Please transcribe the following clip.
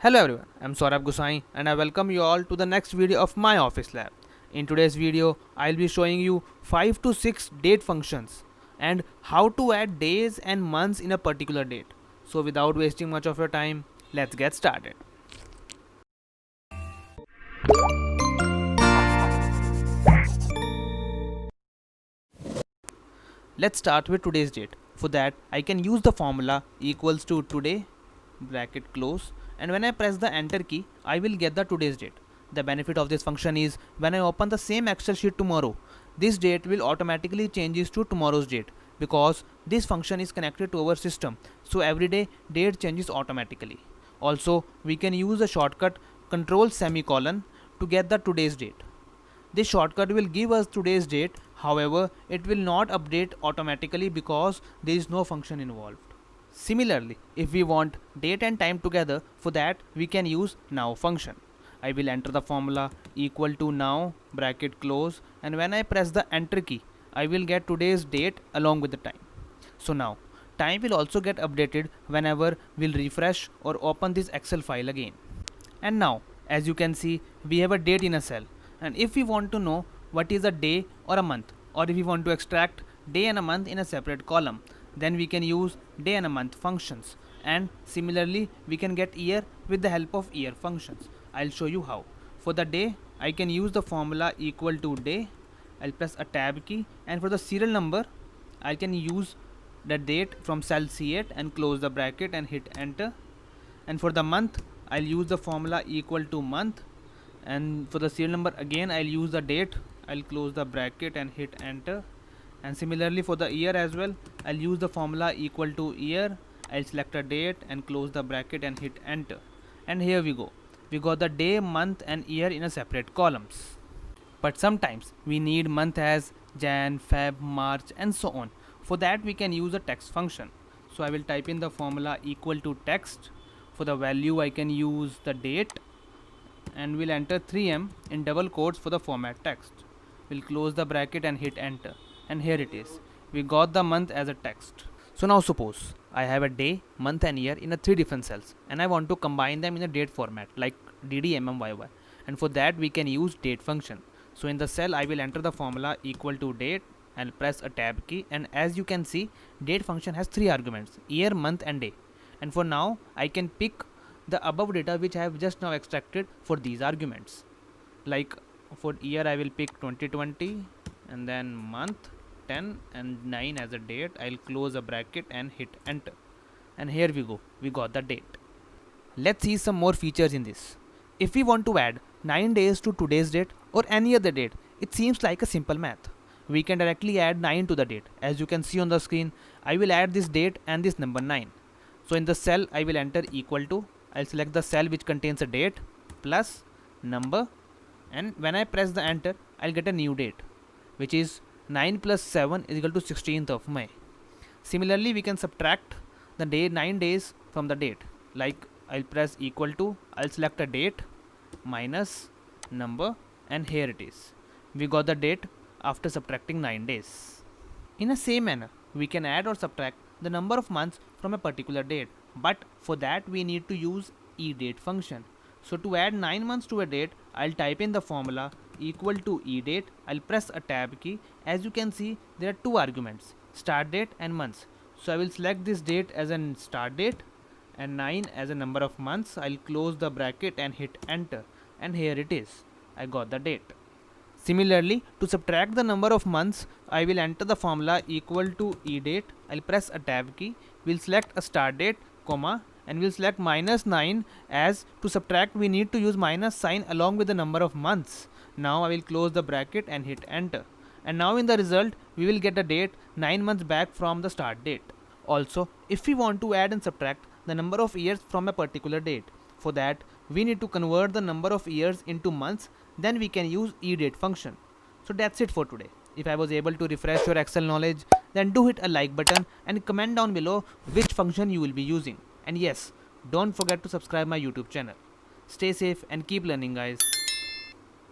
Hello everyone, I'm Saurabh Gosai and I welcome you all to the next video of my office lab. In today's video, I'll be showing you 5 to 6 date functions and how to add days and months in a particular date. So without wasting much of your time, let's get started. Let's start with today's date. For that, I can use the formula equals to today bracket close, and when I press the enter key, I will get the today's date. The benefit of this function is when I open the same Excel sheet tomorrow, this date will automatically changes to tomorrow's date because this function is connected to our system. So every day date changes automatically. Also, we can use the shortcut control semicolon to get the today's date. This shortcut will give us today's date, however, it will not update automatically because there is no function involved. Similarly, if we want date and time together, for that we can use now function. I will enter the formula equal to now bracket close, and when I press the enter key, I will get today's date along with the time. So now time will also get updated whenever we'll refresh or open this Excel file again. And now as you can see, we have a date in a cell, and if we want to know what is a day or a month, or if we want to extract day and a month in a separate column, then we can use day and a month functions, and similarly we can get year with the help of year functions. I'll show you how. For the day, I can use the formula equal to day. I'll press a tab key, and for the serial number I can use the date from cell C8 and close the bracket and hit enter. And for the month, I'll use the formula equal to month, and for the serial number again I'll use the date. I'll close the bracket and hit enter. And similarly for the year as well, I'll use the formula equal to year. I'll select a date and close the bracket and hit enter. And here we go. We got the day, month and year in a separate columns. But sometimes we need month as Jan, Feb, March and so on. For that we can use a text function. So I will type in the formula equal to text. For the value I can use the date, and we'll enter 3M in double quotes for the format text. We'll close the bracket and hit enter. And here it is. We got the month as a text. So now suppose I have a day, month and year in a 3 different cells, and I want to combine them in a date format like DDMMYY, and for that we can use date function. So in the cell I will enter the formula equal to date and press a tab key, and as you can see, date function has 3 arguments: year, month and day. And for now I can pick the above data which I have just now extracted for these arguments. Like for year I will pick 2020, and then month 10 and 9 as a date. I'll close a bracket and hit enter. And here we go, we got the date. Let's see some more features in this. If we want to add 9 days to today's date or any other date, it seems like a simple math. We can directly add 9 to the date. As you can see on the screen, I will add this date and this number 9. So in the cell I will enter equal to, I'll select the cell which contains a date plus number, and when I press the enter, I'll get a new date, which is 9 plus 7 is equal to 16th of May. Similarly, we can subtract the day 9 days from the date. Like I'll press equal to, I'll select a date minus number, and here it is. We got the date after subtracting 9 days. In the same manner, we can add or subtract the number of months from a particular date, but for that we need to use eDate function. So to add 9 months to a date, I'll type in the formula equal to eDate. I'll press a tab key. As you can see, there are 2 arguments, start date and months. So I will select this date as a start date and 9 as a number of months. I'll close the bracket and hit enter, and here it is. I got the date. Similarly, to subtract the number of months, I will enter the formula equal to eDate. I'll press a tab key. We'll select a start date, comma, and we'll select minus 9, as to subtract we need to use minus sign along with the number of months. Now I will close the bracket and hit enter. And now in the result, we will get a date 9 months back from the start date. Also, if we want to add and subtract the number of years from a particular date, for that we need to convert the number of years into months, then we can use eDate function. So that's it for today. If I was able to refresh your Excel knowledge, then do hit a like button and comment down below which function you will be using. And yes, don't forget to subscribe my YouTube channel. Stay safe and keep learning, guys.